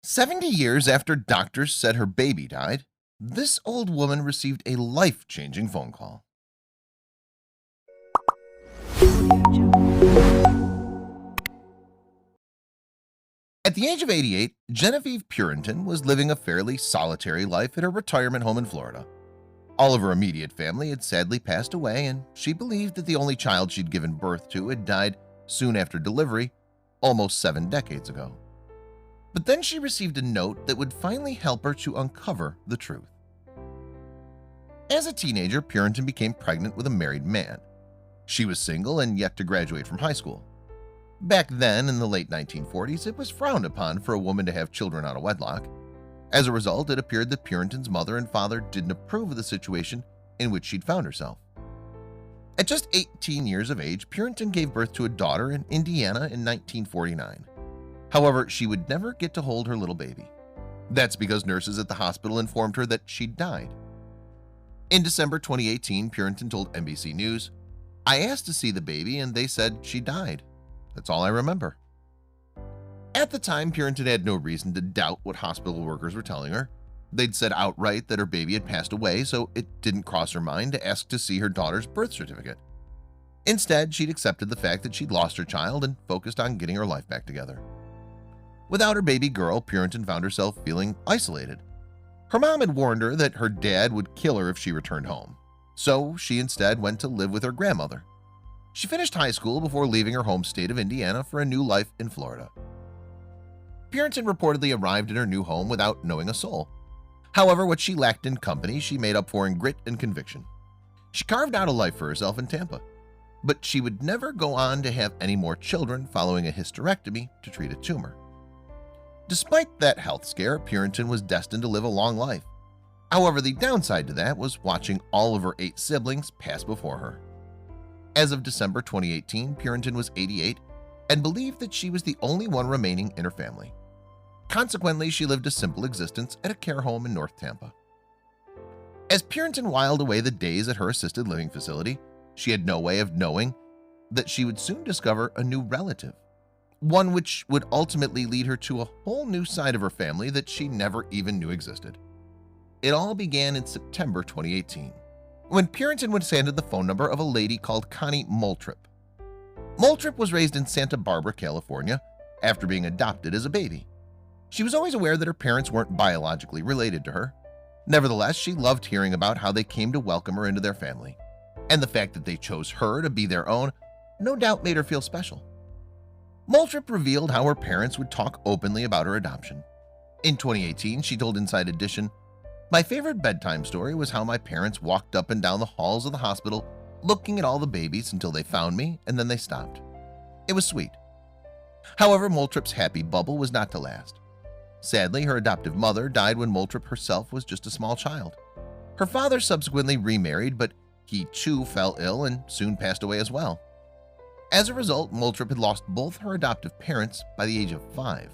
70 years after doctors said her baby died, this old woman received a life-changing phone call. At the age of 88, Genevieve Purinton was living a fairly solitary life at her retirement home in Florida. All of her immediate family had sadly passed away, and she believed that the only child she'd given birth to had died soon after delivery, almost 7 decades ago. But then she received a note that would finally help her to uncover the truth. As a teenager, Purinton became pregnant with a married man. She was single and yet to graduate from high school. Back then, in the late 1940s, it was frowned upon for a woman to have children out of wedlock. As a result, it appeared that Purinton's mother and father didn't approve of the situation in which she'd found herself. At just 18 years of age, Purinton gave birth to a daughter in Indiana in 1949. However, she would never get to hold her little baby. That's because nurses at the hospital informed her that she'd died. In December 2018, Purinton told NBC News, "I asked to see the baby and they said she died. That's all I remember." At the time, Purinton had no reason to doubt what hospital workers were telling her. They'd said outright that her baby had passed away, so it didn't cross her mind to ask to see her daughter's birth certificate. Instead, she'd accepted the fact that she'd lost her child and focused on getting her life back together. Without her baby girl, Purinton found herself feeling isolated. Her mom had warned her that her dad would kill her if she returned home, so she instead went to live with her grandmother. She finished high school before leaving her home state of Indiana for a new life in Florida. Purinton reportedly arrived in her new home without knowing a soul. However, what she lacked in company, she made up for in grit and conviction. She carved out a life for herself in Tampa, but she would never go on to have any more children following a hysterectomy to treat a tumor. Despite that health scare, Purinton was destined to live a long life. However, the downside to that was watching all of her 8 siblings pass before her. As of December 2018, Purinton was 88 and believed that she was the only one remaining in her family. Consequently, she lived a simple existence at a care home in North Tampa. As Purinton whiled away the days at her assisted living facility, she had no way of knowing that she would soon discover a new relative, one which would ultimately lead her to a whole new side of her family that she never even knew existed. It all began in September 2018, when Purinton was handed the phone number of a lady called Connie Moultrip. Moultrip was raised in Santa Barbara, California, after being adopted as a baby. She was always aware that her parents weren't biologically related to her. Nevertheless, she loved hearing about how they came to welcome her into their family, and the fact that they chose her to be their own no doubt made her feel special. Moultrip revealed how her parents would talk openly about her adoption. In 2018, she told Inside Edition, "My favorite bedtime story was how my parents walked up and down the halls of the hospital looking at all the babies until they found me, and then they stopped. It was sweet." However, Moultrip's happy bubble was not to last. Sadly, her adoptive mother died when Moultrip herself was just a small child. Her father subsequently remarried, but he too fell ill and soon passed away as well. As a result, Moultrip had lost both her adoptive parents by the age of 5.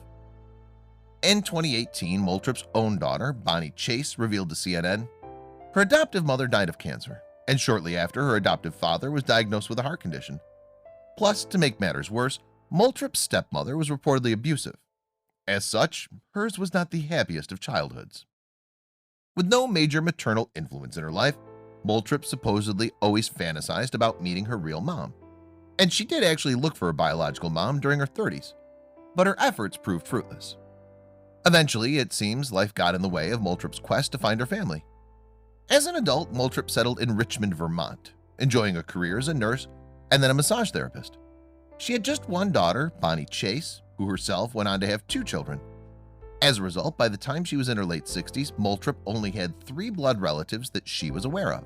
In 2018, Moultrip's own daughter, Bonnie Chase, revealed to CNN, her adoptive mother died of cancer, and shortly after, her adoptive father was diagnosed with a heart condition. Plus, to make matters worse, Moultrip's stepmother was reportedly abusive. As such, hers was not the happiest of childhoods. With no major maternal influence in her life, Moultrip supposedly always fantasized about meeting her real mom. And she did actually look for her biological mom during her 30s, but her efforts proved fruitless. Eventually, it seems life got in the way of Moultrip's quest to find her family. As an adult, Moultrip settled in Richmond, Vermont, enjoying a career as a nurse and then a massage therapist. She had just one daughter, Bonnie Chase, who herself went on to have 2 children. As a result, by the time she was in her late 60s, Moultrip only had 3 blood relatives that she was aware of.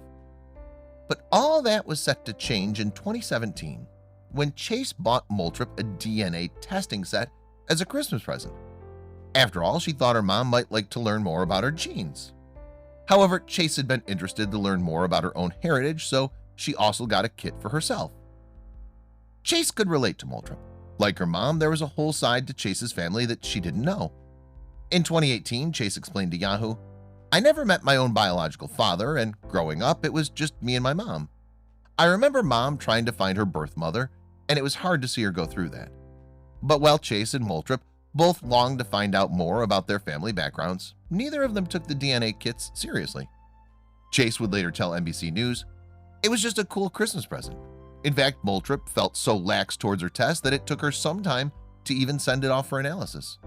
But all that was set to change in 2017, when Chase bought Moultrip a DNA testing set as a Christmas present. After all, she thought her mom might like to learn more about her genes. However, Chase had been interested to learn more about her own heritage, so she also got a kit for herself. Chase could relate to Moultrip. Like her mom, there was a whole side to Chase's family that she didn't know. In 2018, Chase explained to Yahoo, "I never met my own biological father, and growing up, it was just me and my mom. I remember mom trying to find her birth mother, and it was hard to see her go through that. But while Chase and Moultrip Both longed to find out more about their family backgrounds. Neither of them took the DNA kits seriously. Chase would later tell NBC News, "It was just a cool Christmas present." In fact, Moultrie felt so lax towards her test that it took her some time to even send it off for analysis.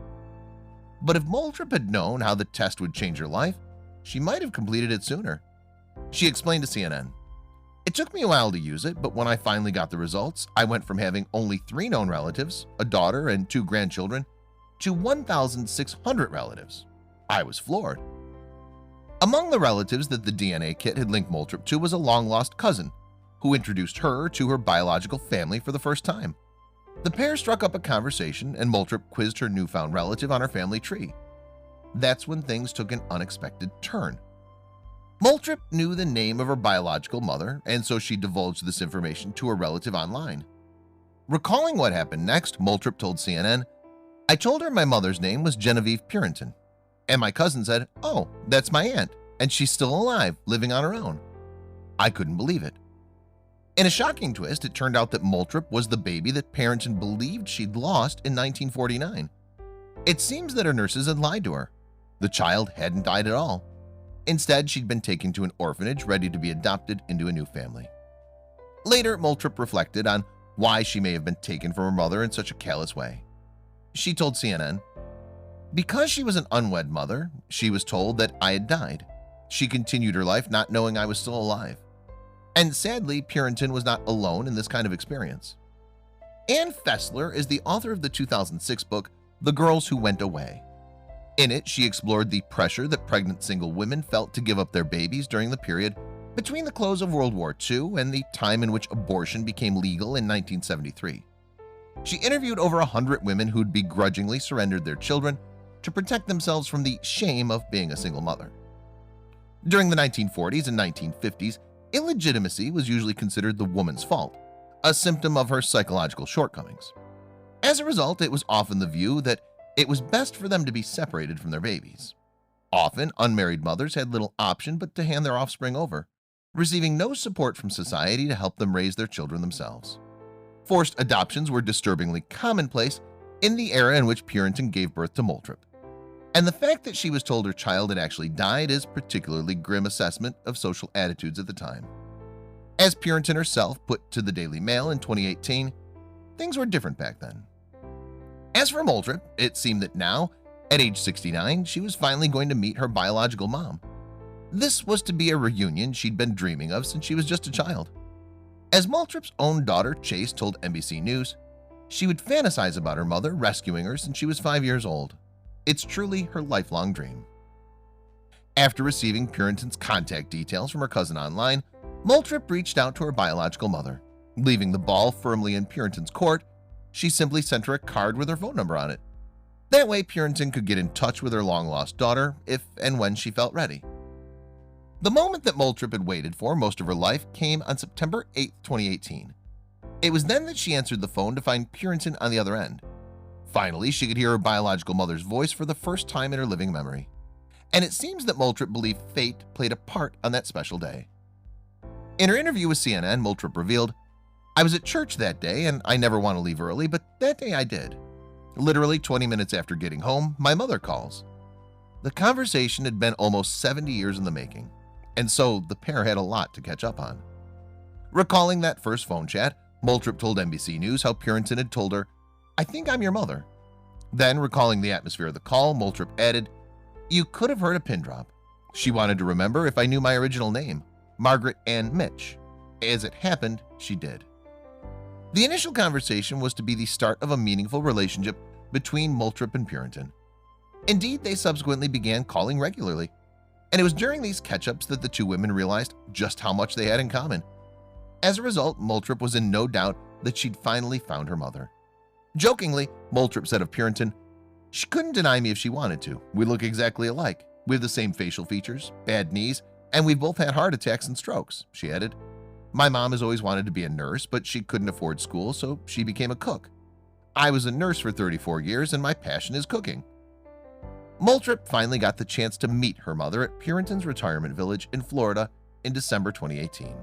But if Moultrie had known how the test would change her life, she might have completed it sooner. She explained to CNN, "It took me a while to use it, but when I finally got the results, I went from having only 3 known relatives, a daughter and 2 grandchildren, to 1,600 relatives. I was floored." Among the relatives that the DNA kit had linked Moultrie to was a long-lost cousin, who introduced her to her biological family for the first time. The pair struck up a conversation and Moultrie quizzed her newfound relative on her family tree. That's when things took an unexpected turn. Moultrie knew the name of her biological mother, and so she divulged this information to her relative online. Recalling what happened next, Moultrie told CNN, "I told her my mother's name was Genevieve Purinton, and my cousin said, 'Oh, that's my aunt, and she's still alive, living on her own.' I couldn't believe it." In a shocking twist, it turned out that Moultrie was the baby that Purinton believed she'd lost in 1949. It seems that her nurses had lied to her. The child hadn't died at all. Instead, she'd been taken to an orphanage ready to be adopted into a new family. Later, Moultrie reflected on why she may have been taken from her mother in such a callous way. She told CNN, "Because she was an unwed mother, she was told that I had died. She continued her life not knowing I was still alive. And sadly, Purinton was not alone in this kind of experience." Ann Fessler is the author of the 2006 book, The Girls Who Went Away. In it, she explored the pressure that pregnant single women felt to give up their babies during the period between the close of World War II and the time in which abortion became legal in 1973. She interviewed over 100 women who'd begrudgingly surrendered their children to protect themselves from the shame of being a single mother. During the 1940s and 1950s, illegitimacy was usually considered the woman's fault, a symptom of her psychological shortcomings. As a result, it was often the view that it was best for them to be separated from their babies. Often, unmarried mothers had little option but to hand their offspring over, receiving no support from society to help them raise their children themselves. Forced adoptions were disturbingly commonplace in the era in which Purinton gave birth to Moultrie. And the fact that she was told her child had actually died is a particularly grim assessment of social attitudes at the time. As Purinton herself put to the Daily Mail in 2018, things were different back then. As for Moultrie, it seemed that now, at age 69, she was finally going to meet her biological mom. This was to be a reunion she'd been dreaming of since she was just a child. As Moultrie's own daughter, Chase, told NBC News, she would fantasize about her mother rescuing her since she was 5 years old. It's truly her lifelong dream. After receiving Purinton's contact details from her cousin online, Moultrie reached out to her biological mother. Leaving the ball firmly in Purinton's court, she simply sent her a card with her phone number on it. That way, Purinton could get in touch with her long-lost daughter if and when she felt ready. The moment that Moultrie had waited for most of her life came on September 8, 2018. It was then that she answered the phone to find Purinton on the other end. Finally, she could hear her biological mother's voice for the first time in her living memory. And it seems that Moultrie believed fate played a part on that special day. In her interview with CNN, Moultrie revealed, "I was at church that day and I never want to leave early, but that day I did. Literally 20 minutes after getting home, my mother calls." The conversation had been almost 70 years in the making, and so the pair had a lot to catch up on. Recalling that first phone chat, Moultrie told NBC News how Purinton had told her, "I think I'm your mother." Then, recalling the atmosphere of the call, Moultrie added, "You could have heard a pin drop. She wanted to remember if I knew my original name, Margaret Ann Mitch. As it happened, she did." The initial conversation was to be the start of a meaningful relationship between Moultrie and Purinton. Indeed, they subsequently began calling regularly, and it was during these catch-ups that the two women realized just how much they had in common. As a result, Moultrie was in no doubt that she'd finally found her mother. Jokingly, Moultrie said of Purinton, "She couldn't deny me if she wanted to. We look exactly alike. We have the same facial features, bad knees, and we've both had heart attacks and strokes," she added. "My mom has always wanted to be a nurse, but she couldn't afford school, so she became a cook. I was a nurse for 34 years, and my passion is cooking." Moultrie finally got the chance to meet her mother at Purinton's retirement village in Florida in December 2018.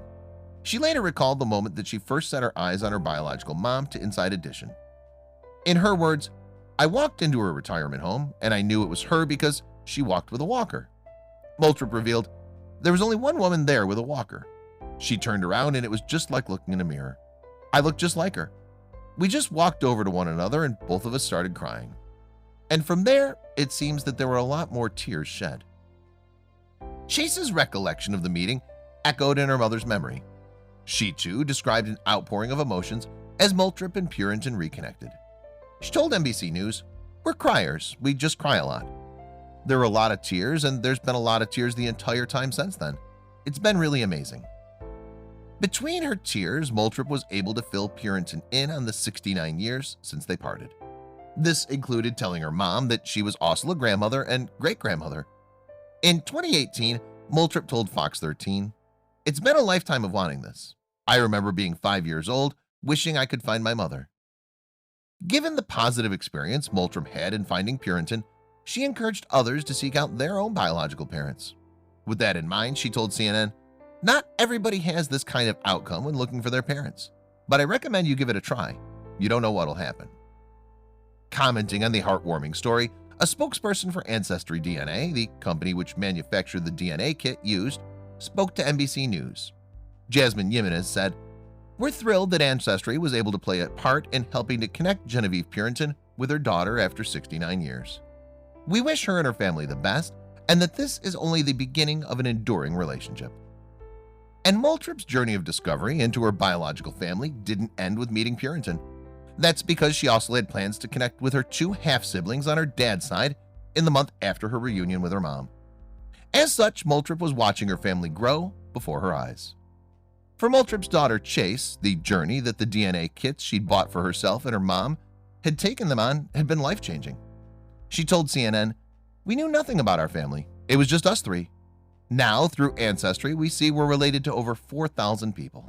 She later recalled the moment that she first set her eyes on her biological mom to Inside Edition. In her words, I walked into her retirement home and I knew it was her because she walked with a walker. Moultrie revealed there was only one woman there with a walker. She turned around and it was just like looking in a mirror. I looked just like her. We just walked over to one another and both of us started crying. And from there, it seems that there were a lot more tears shed. Chase's recollection of the meeting echoed in her mother's memory. She too described an outpouring of emotions as Moultrie and Purinton reconnected. She told NBC News, "We're criers, we just cry a lot. There were a lot of tears and there's been a lot of tears the entire time since then. It's been really amazing." Between her tears, Moultrie was able to fill Purinton in on the 69 years since they parted. This included telling her mom that she was also a grandmother and great-grandmother. In 2018, Moultrie told Fox 13, "It's been a lifetime of wanting this. I remember being 5 years old, wishing I could find my mother." Given the positive experience Moultrie had in finding Purinton, she encouraged others to seek out their own biological parents. With that in mind, she told CNN, "Not everybody has this kind of outcome when looking for their parents, but I recommend you give it a try. You don't know what'll happen." Commenting on the heartwarming story, a spokesperson for Ancestry DNA, the company which manufactured the DNA kit used, spoke to NBC News. Jasmine Jimenez said, "We're thrilled that Ancestry was able to play a part in helping to connect Genevieve Purinton with her daughter after 69 years. We wish her and her family the best and that this is only the beginning of an enduring relationship." And Moultrie's journey of discovery into her biological family didn't end with meeting Purinton. That's because she also had plans to connect with her 2 half-siblings on her dad's side in the month after her reunion with her mom. As such, Moultrie was watching her family grow before her eyes. For Moultrie's daughter Chase, the journey that the DNA kits she'd bought for herself and her mom had taken them on had been life-changing. She told CNN, "We knew nothing about our family. It was just us 3. Now, through Ancestry, we see we're related to over 4,000 people.